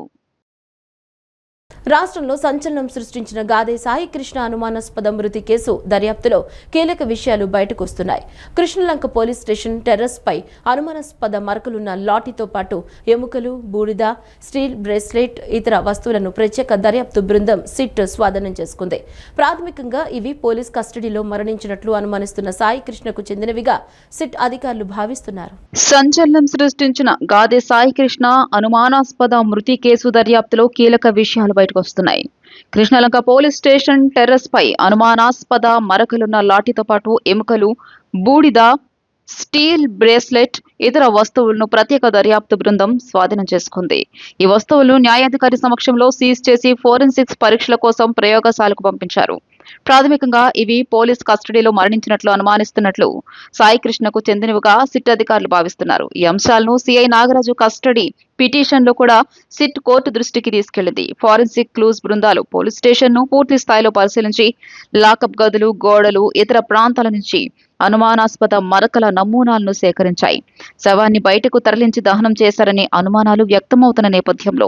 రాష్ట్రంలో సంచలనం సృష్టించిన గాదే సాయి కృష్ణ అనుమానాస్పద మృతి కేసు దర్యాప్తులో కీలక విషయాలు బయటకు వస్తున్నాయి. కృష్ణలంక పోలీస్ స్టేషన్ టెర్రస్ పై అనుమానాస్పద మరకలున్న లాఠీతో పాటు ఎముకలు, బూడిద, స్టీల్ బ్రేస్లెట్, ఇతర వస్తువులను ప్రత్యేక దర్యాప్తు బృందం సిట్ స్వాధీనం చేసుకుంది. ప్రాథమికంగా ఇవి పోలీస్ కస్టడీలో మరణించినట్లు అనుమానిస్తున్న సాయి కృష్ణకు చెందినవిగా సిట్ అధికారులు భావిస్తున్నారు. సంచలనం సృష్టించిన గాదే సాయి కృష్ణ అనుమానాస్పద మృతి కేసు దర్యాప్తులో కీలక విషయాలు బయటకు వస్తున్నాయి. కృష్ణలంక పోలీస్ స్టేషన్ టెర్రస్ పై అనుమానాస్పద మరకలున్న లాఠీతో పాటు ఎముకలు, బూడిద, స్టీల్ బ్రేస్లెట్, ఇతర వస్తువులను ప్రత్యేక దర్యాప్తు బృందం స్వాధీనం చేసుకుంది. ఈ వస్తువులను న్యాయాధికారి సమక్షంలో సీజ్ చేసి ఫోరెన్సిక్స్ పరీక్షల కోసం ప్రయోగశాలకు పంపించారు. ప్రాథమికంగా ఇవి పోలీస్ కస్టడీలో మరణించినట్లు అనుమానిస్తున్నట్లు సాయి కృష్ణకు చెందినవిగా సిట్ అధికారులు భావిస్తున్నారు. ఈ అంశాలను సిఐ నాగరాజు కస్టడీ పిటిషన్లో కూడా సిట్ కోర్టు దృష్టికి తీసుకెళ్లింది. ఫోరెన్సిక్ క్లూస్ బృందాలు పోలీస్ స్టేషన్ను పూర్తి స్థాయిలో పరిశీలించి లాకప్ గదులు, గోడలు, ఇతర ప్రాంతాల నుంచి అనుమానాస్పద మరకల నమూనాలను సేకరించాయి. శవాన్ని బయటకు తరలించి దహనం చేశారనే అనుమానాలు వ్యక్తమవుతున్న నేపథ్యంలో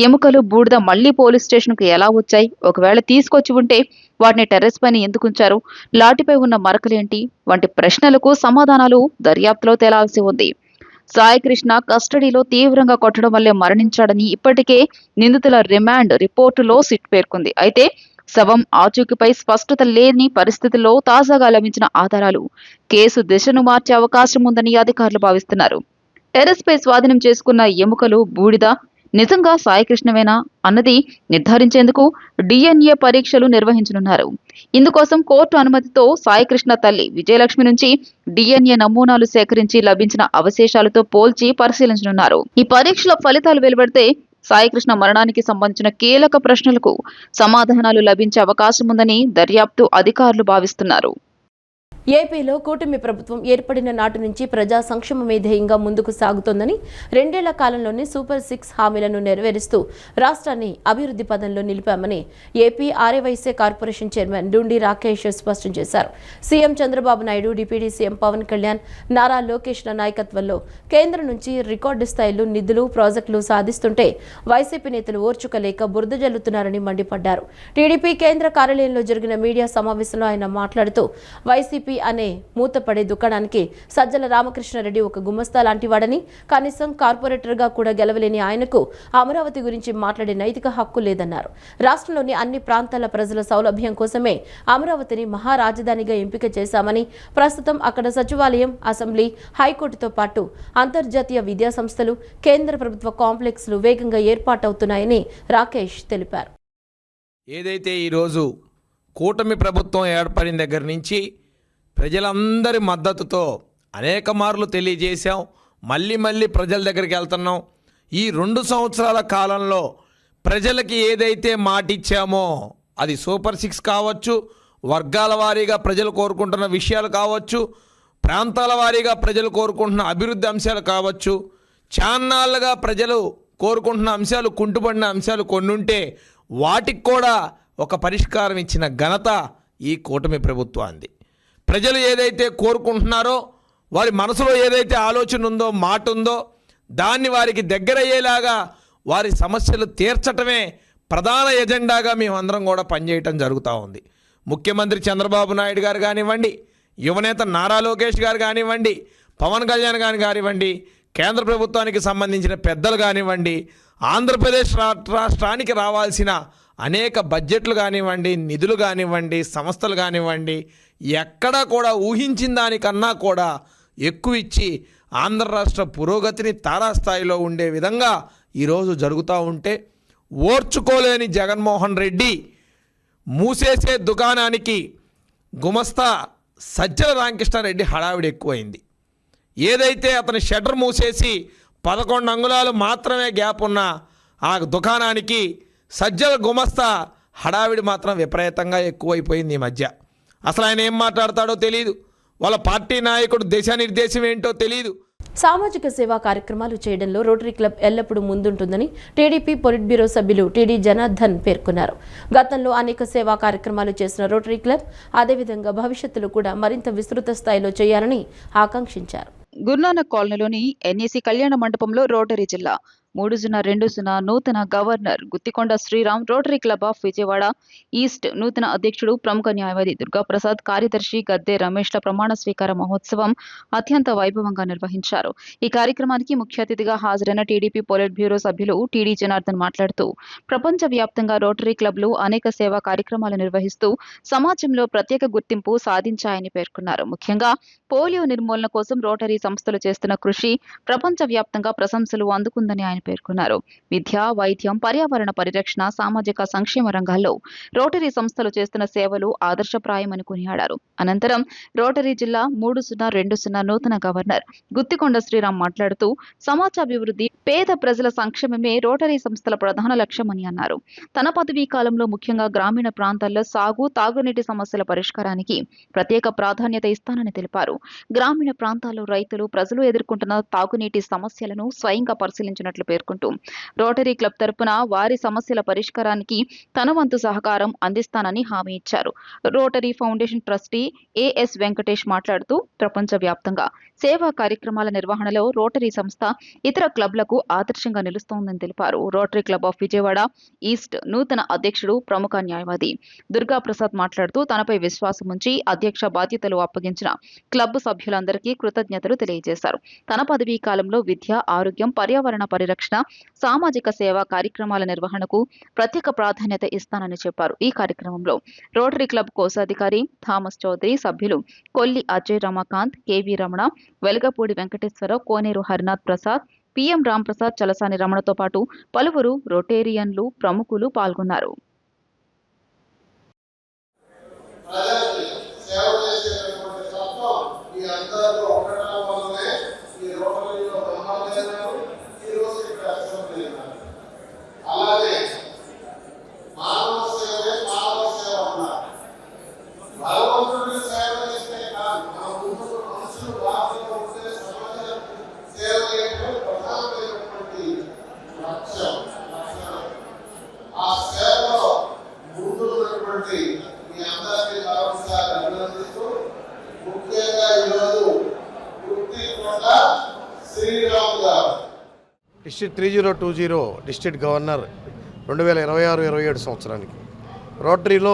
ఎముకలు, బూడిద మళ్లీ పోలీస్ స్టేషన్కు ఎలా వచ్చాయి, ఒకవేళ తీసుకొచ్చి ఉంటే వాటిని టెర్రస్ పైన ఎందుకుంచారు, లాఠీపై ఉన్న మరకలేంటి వంటి ప్రశ్నలకు సమాధానాలు దర్యాప్తులో తేలాల్సి ఉంది. సాయి కృష్ణ కస్టడీలో తీవ్రంగా కొట్టడం వల్లే మరణించాడని ఇప్పటికే నిందితుల రిమాండ్ రిపోర్టులో సిట్ పేర్కొంది. అయితే శవం ఆచూకీపై స్పష్టత లేని పరిస్థితుల్లో తాజాగా లభించిన ఆధారాలు కేసు దిశను మార్చే అవకాశం ఉందని అధికారులు భావిస్తున్నారు. టెర్రస్ పై స్వాధీనం చేసుకున్న ఎముకలు, బూడిద నిజంగా సాయికృష్ణవేనా అన్నది నిర్ధారించేందుకు డిఎన్ఏ పరీక్షలు నిర్వహించనున్నారు. ఇందుకోసం కోర్టు అనుమతితో సాయికృష్ణ తల్లి విజయలక్ష్మి నుంచి డిఎన్ఏ నమూనాలు సేకరించి లభించిన అవశేషాలతో పోల్చి పరిశీలించనున్నారు. ఈ పరీక్షల ఫలితాలు వెలువడితే సాయికృష్ణ మరణానికి సంబంధించిన కీలక ప్రశ్నలకు సమాధానాలు లభించే అవకాశం ఉందని దర్యాప్తు అధికారులు భావిస్తున్నారు. ఏపీలో కూటమి ప్రభుత్వం ఏర్పడిన నాటి నుంచి ప్రజా సంక్షేమమే ధ్యేయంగా ముందుకు సాగుతోందని, 2 ఏళ్ల కాలంలోనే సూపర్ 6 హామీలను నెరవేరుస్తూ రాష్ట్రాన్ని అభివృద్ధి పదంలో నిలిపామని AP Arya Vysya corporation chairman Dundi Rakesh స్పష్టం చేశారు. CM Chandrababu Naidu, deputy CM Pawan Kalyan, Nara లోకేష్ల నాయకత్వంలో కేంద్రం నుంచి రికార్డు స్థాయిలో నిధులు, ప్రాజెక్టులు సాధిస్తుంటే వైసీపీ నేతలు ఓర్చుకలేక బురద జల్లుతున్నారని మండిపడ్డారు. టీడీపీ కేంద్ర కార్యాలయంలో జరిగిన మీడియా సమావేశంలో ఆయన మాట్లాడుతూ వైసీపీ అనే మూతపడే దుకాణానికి సజ్జల రామకృష్ణారెడ్డి ఒక గుమస్తా లాంటివాడని, కనీసం కార్పొరేటర్గా కూడా గెలవలేని ఆయనకు అమరావతి గురించి మాట్లాడే నైతిక హక్కు లేదన్నారు. రాష్ట్రంలోని అన్ని ప్రాంతాల ప్రజల సౌలభ్యం కోసమే అమరావతిని మహారాజధానిగా ఎంపిక చేశామని, ప్రస్తుతం అక్కడ సచివాలయం, అసెంబ్లీ, హైకోర్టుతో పాటు అంతర్జాతీయ విద్యా సంస్థలు, కేంద్ర ప్రభుత్వ కాంప్లెక్స్లు వేగంగా ఏర్పాటవుతున్నాయని రాకేష్ తెలిపారు. ఏదైతే ఈరోజు కూటమి ప్రభుత్వం ఏర్పడిన దగ్గర నుంచి ప్రజలందరి మద్దతుతో అనేక మార్లు తెలియజేశాం. మళ్ళీ ప్రజల దగ్గరికి వెళ్తున్నాం. ఈ 2 సంవత్సరాల కాలంలో ప్రజలకి ఏదైతే మాట ఇచ్చామో అది సూపర్ 6 కావచ్చు, వర్గాల వారీగా ప్రజలు కోరుకుంటున్న విషయాలు కావచ్చు, ప్రాంతాల వారీగా ప్రజలు కోరుకుంటున్న అభివృద్ధి అంశాలు కావచ్చు, చాన్నాళ్ళుగా ప్రజలు కోరుకుంటున్న అంశాలు, కుంటుపడిన అంశాలు కొన్ని ఉంటే వాటికి కూడా ఒక పరిష్కారం ఇచ్చిన ఘనత ఈ కూటమి ప్రభుత్వానికి. ప్రజలు ఏదైతే కోరుకుంటున్నారో, వారి మనసులో ఏదైతే ఆలోచన ఉందో, మాట ఉందో, దాన్ని వారికి దగ్గరయ్యేలాగా వారి సమస్యలు తీర్చటమే ప్రధాన ఎజెండాగా మేమందరం కూడా పనిచేయటం జరుగుతూ ఉంది. ముఖ్యమంత్రి చంద్రబాబు నాయుడు గారు కానివ్వండి, యువనేత నారా లోకేష్ గారు కానివ్వండి, పవన్ కళ్యాణ్ గారు కానివ్వండి, కేంద్ర ప్రభుత్వానికి సంబంధించిన పెద్దలు కానివ్వండి, ఆంధ్రప్రదేశ్ రాష్ట్రానికి రావాల్సిన అనేక బడ్జెట్లు కానివ్వండి, నిధులు కానివ్వండి, సంస్థలు కానివ్వండి, ఎక్కడా కూడా ఊహించిన దానికన్నా కూడా ఎక్కువ ఇచ్చి ఆంధ్ర రాష్ట్ర పురోగతిని తారాస్థాయిలో ఉండే విధంగా ఈరోజు జరుగుతూ ఉంటే ఓర్చుకోలేని జగన్మోహన్ రెడ్డి మూసేసే దుకాణానికి గుమస్తా సజ్జల రామకృష్ణారెడ్డి హడావిడి ఎక్కువైంది. ఏదైతే అతని షట్టర్ మూసేసి 11 అంగుళాలు మాత్రమే గ్యాప్ ఉన్న ఆ దుకాణానికి సజ్జల గుమస్తా హడావిడి మాత్రం విపరీతంగా ఎక్కువైపోయింది ఈ మధ్య. అసలు ఆయన ఏం మాట్లాడతాడో తెలియదు, వాళ్ళ పార్టీ నాయకుడు దిశానిర్దేశం ఏంటో తెలియదు. సామాజిక సేవా కార్యక్రమాలు చేయడంలో రోటరీ క్లబ్ ఎల్లప్పుడూ ముందుంటుందని టీడీపీ పొలిట్ బ్యూరో సభ్యులు టీడీ జనార్దన్ పేర్కొన్నారు. గతంలో అనేక సేవా కార్యక్రమాలు చేసిన రోటరీ క్లబ్ అదేవిధంగా భవిష్యత్తులో కూడా మరింత విస్తృత స్థాయిలో చేయాలని ఆకాంక్షించారు. గురునానక్ కాలనీలోని ఎన్ఈసి కళ్యాణ మండపంలో రోటరీ జిల్లా 3-0-2-0 నూతన governor Guttikonda Sriram, Rotary club of Vijayawada east నూతన అధ్యక్షుడు ప్రముఖ న్యాయవాది దుర్గాప్రసాద్, కార్యదర్శి గద్దె రమేష్ల ప్రమాణ స్వీకార మహోత్సవం అత్యంత వైభవంగా నిర్వహించారు. ఈ కార్యక్రమానికి ముఖ్య అతిథిగా హాజరైన టీడీపీ పొలిట్ బ్యూరో సభ్యులు టీడీ జనార్దన్ మాట్లాడుతూ ప్రపంచవ్యాప్తంగా రోటరీ క్లబ్లు అనేక సేవా కార్యక్రమాలు నిర్వహిస్తూ సమాజంలో ప్రత్యేక గుర్తింపు సాధించాయని పేర్కొన్నారు. ముఖ్యంగా పోలియో నిర్మూలన కోసం రోటరీ సంస్థలు చేస్తున్న కృషి ప్రపంచవ్యాప్తంగా ప్రశంసలు అందుకుందని ఆయన పేర్కొన్నారు. విద్య, వైద్యం, పర్యావరణ పరిరక్షణ, సామాజిక సంక్షేమ రంగాల్లో రోటరీ సంస్థలు చేస్తున్న సేవలు ఆదర్శప్రాయమని కొనియాడారు. అనంతరం రోటరీ జిల్లా 3-0-2-0 నూతన గవర్నర్ గుత్తికొండ శ్రీరామ్ మాట్లాడుతూ సమాజాభివృద్ధి, పేద ప్రజల సంక్షేమమే రోటరీ సంస్థల ప్రధాన లక్ష్యమని అన్నారు. తన పదవీ కాలంలో ముఖ్యంగా గ్రామీణ ప్రాంతాల్లో సాగు, తాగునీటి సమస్యల పరిష్కారానికి ప్రత్యేక ప్రాధాన్యత ఇస్తానని తెలిపారు. గ్రామీణ ప్రాంతాల్లో రైతులు, ప్రజలు ఎదుర్కొంటున్న తాగునీటి సమస్యలను స్వయంగా పరిశీలించినట్లు పేర్కొంటూ రోటరీ క్లబ్ తరపున వారి సమస్యల పరిష్కారానికి తన వంతు సహకారం అందిస్తానని హామీ ఇచ్చారు. Rotary foundation trustee A S Venkatesh మాట్లాడుతూ ప్రపంచవ్యాప్తంగా సేవా కార్యక్రమాల నిర్వహణలో రోటరీ సంస్థ ఇతర క్లబ్లకు ఆదర్శంగా నిలుస్తోందని తెలిపారు. Rotary club of Vijayawada east నూతన అధ్యక్షుడు ప్రముఖ న్యాయవాది దుర్గాప్రసాద్ మాట్లాడుతూ తనపై విశ్వాసం ఉంచి అధ్యక్ష బాధ్యతలు అప్పగించిన క్లబ్ సభ్యులందరికీ కృతజ్ఞతలు తెలియజేశారు. తన పదవీ కాలంలో విద్య, ఆరోగ్యం, పర్యావరణ పరిరక్షణ, సామాజిక సేవా కార్యక్రమాల నిర్వహణకు ప్రత్యేక ప్రాధాన్యత ఇస్తానని చెప్పారు. ఈ కార్యక్రమంలో రోటరీ క్లబ్ కోశాధికారి థామస్ చౌదరి, సభ్యులు కొల్లి అజయ్ రమాకాంత్, కేవీ రమణ, వెలగపూడి వెంకటేశ్వరరావు, కోనేరు హరినాథ్ ప్రసాద్, పిఎం రాంప్రసాద్, చలసాని రమణతో పాటు పలువురు రొటేరియన్లు, ప్రముఖులు పాల్గొన్నారు. డిస్ట్రిక్ట్ 3020 డిస్ట్రిక్ట్ గవర్నర్ 2026-27 సంవత్సరానికి రోటరీలో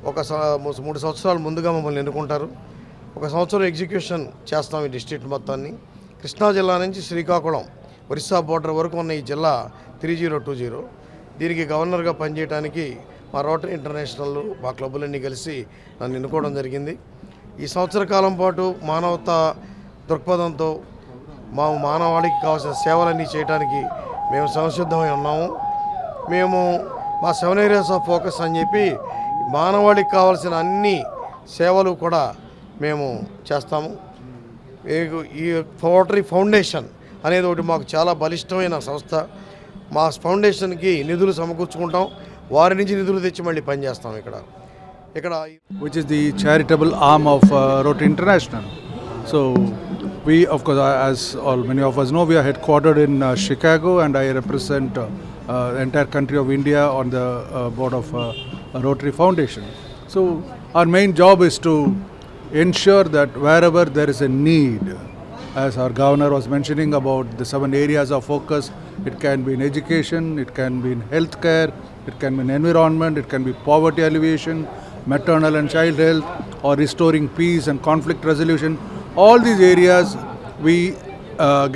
3 సంవత్సరాలు ముందుగా మమ్మల్ని ఎన్నుకుంటారు. 1 సంవత్సరం ఎగ్జిక్యూషన్ చేస్తాం ఈ డిస్ట్రిక్ట్ మొత్తాన్ని. కృష్ణా జిల్లా నుంచి శ్రీకాకుళం, ఒరిస్సా బోర్డర్ వరకు ఉన్న ఈ జిల్లా 3020. దీనికి గవర్నర్గా పనిచేయడానికి మా రోటరీ ఇంటర్నేషనల్, మా క్లబ్బులన్నీ కలిసి నన్ను ఎన్నుకోవడం జరిగింది. ఈ సంవత్సర కాలం పాటు మానవతా దృక్పథంతో మానవాళికి కావాల్సిన సేవలన్నీ చేయడానికి మేము సంసిద్ధమై ఉన్నాము. మేము మా 7 ఏరియాస్ ఆఫ్ ఫోకస్ అని చెప్పి మానవాళికి కావాల్సిన అన్ని సేవలు కూడా మేము చేస్తాము. ఈ రోటరీ ఫౌండేషన్ అనేది ఒకటి మాకు చాలా బలిష్టమైన సంస్థ. మా ఫౌండేషన్కి నిధులు సమకూర్చుకుంటాం, వారి నుంచి నిధులు తెచ్చి మళ్ళీ పనిచేస్తాం ఇక్కడ. Which is the charitable arm of Rotary International. So we, of course, as many of us know, we are headquartered in Chicago, and I represent the entire country of India on the board of Rotary Foundation. So our main job is to ensure that wherever there is a need, as our governor was mentioning about the 7 areas of focus, it can be in education, it can be in healthcare, it can be in environment, it can be poverty alleviation, maternal and child health, or restoring peace and conflict resolution. All these areas we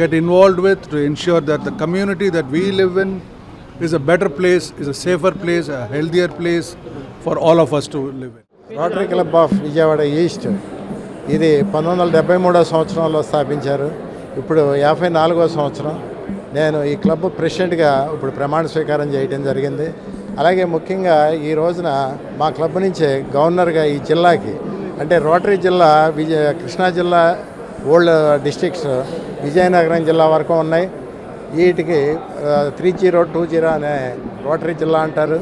get involved with to ensure that the community that we live in is a better place, is a safer place, a healthier place for all of us to live in. Rotary club of Vijayawada east ఇది 1973వ సంవత్సరంలో స్థాపించారు. ఇప్పుడు 54వ సంవత్సరం. నేను ఈ club ప్రెసిడెంట్గా ఇప్పుడు ప్రమాణ స్వీకారం చేయడం జరిగింది. అలాగే ముఖ్యంగా ఈ రోజున మా క్లబ్ నుంచే గవర్నర్గా ఈ జిల్లాకి, అంటే రోటరీ జిల్లా కృష్ణా జిల్లా ఓల్డ్ డిస్ట్రిక్ట్స్ విజయనగరం జిల్లా వరకు ఉన్నాయి. వీటికి 3020 అనే రోటరీ జిల్లా అంటారు.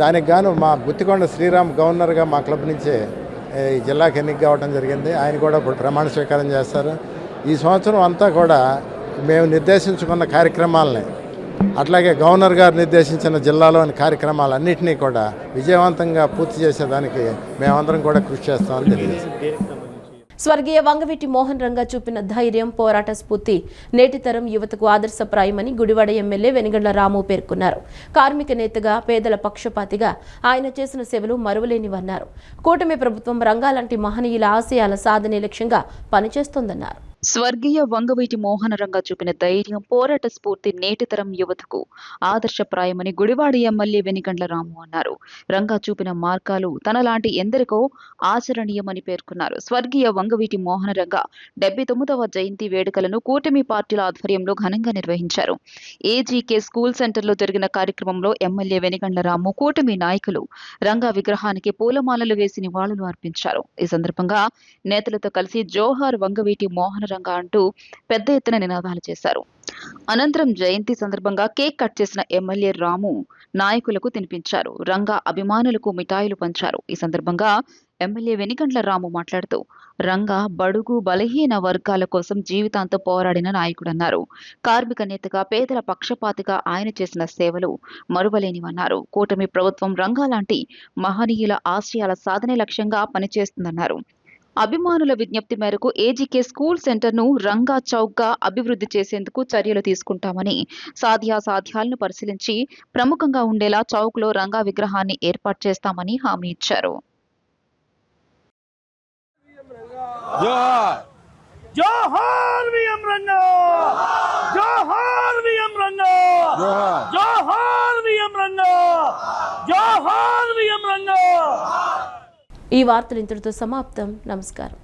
దానికి గాను మా గుత్తికొండ శ్రీరామ్ గవర్నర్గా మా క్లబ్ నుంచే ఈ జిల్లాకి ఎన్నిక కావడం జరిగింది. ఆయన కూడా ఇప్పుడు ప్రమాణ స్వీకారం చేస్తారు. ఈ సంవత్సరం అంతా కూడా మేము నిర్దేశించుకున్న కార్యక్రమాలని, అట్లాగే గవర్నర్ గారు నిర్దేశించిన జిల్లాలోని కార్యక్రమాలన్నింటినీ కూడా విజయవంతంగా పూర్తి చేసేదానికి మేమందరం కూడా కృషి చేస్తామని తెలియజేస్తాం. స్వర్గీయ వంగవీటి మోహన్ రంగా చూపిన ధైర్యం, పోరాట స్ఫూర్తి నేటి తరం యువతకు ఆదర్శప్రాయమని గుడివాడ ఎమ్మెల్యే వెనిగండ్ల రాము పేర్కొన్నారు. కార్మిక నేతగా, పేదల పక్షపాతిగా ఆయన చేసిన సేవలు మరువలేనివన్నారు. కూటమి ప్రభుత్వం రంగాలాంటి మహనీయుల ఆశయాల సాధనే లక్ష్యంగా పనిచేస్తోందన్నారు. స్వర్గీయ వంగవీటి మోహన రంగా చూపిన ధైర్యం, పోరాట స్ఫూర్తి నేటి తరం యువతకు ఆదర్శప్రాయమని గుడివాడ ఎమ్మెల్యే వెనిగండ్ల రాము అన్నారు. రంగా చూపిన మార్గాలు తనలాంటి ఎందరికో ఆచరణీయమని పేర్కొన్నారు. స్వర్గీయ వంగవీటి మోహన రంగా 79వ జయంతి వేడుకలను కూటమి పార్టీల ఆధ్వర్యంలో ఘనంగా నిర్వహించారు. ఏజీకే స్కూల్ సెంటర్లో జరిగిన కార్యక్రమంలో ఎమ్మెల్యే వెనిగండ్ల రాము, కూటమి నాయకులు రంగా విగ్రహానికి పూలమాలలు వేసి నివాళులు అర్పించారు. ఈ సందర్భంగా నేతలతో కలిసి జోహార్ వంగవీటి మోహన రంగా అంటూ పెద్ద ఎత్తున నినాదాలు చేశారు. అనంతరం జయంతి సందర్భంగా కేక్ కట్ చేసిన ఎమ్మెల్యే రాము నాయకులకు తినిపించారు. రంగా అభిమానులకు మిఠాయిలు పంచారు. ఈ సందర్భంగా ఎమ్మెల్యే వెనిగండ్ల రాము మాట్లాడుతూ రంగా బడుగు బలహీన వర్గాల కోసం జీవితాంతం పోరాడిన నాయకుడన్నారు. కార్మిక నేతగా, పేదల పక్షపాతిగా ఆయన చేసిన సేవలు మరువలేనివన్నారు. కూటమి ప్రభుత్వం రంగా లాంటి మహనీయుల ఆశయాల సాధనే లక్ష్యంగా పనిచేస్తుందన్నారు. అభిమానుల విజ్ఞప్తి మేరకు ఏజీకే స్కూల్ సెంటర్ను రంగా చౌక్గా అభివృద్ధి చేసేందుకు చర్యలు తీసుకుంటామని, సాధ్యాసాధ్యాలను పరిశీలించి ప్రముఖంగా ఉండేలా చౌక్లో రంగా విగ్రహాన్ని ఏర్పాటు చేస్తామని హామీ ఇచ్చారు. ఈ వార్తలు ఇంతటితో సమాప్తం. నమస్కారం.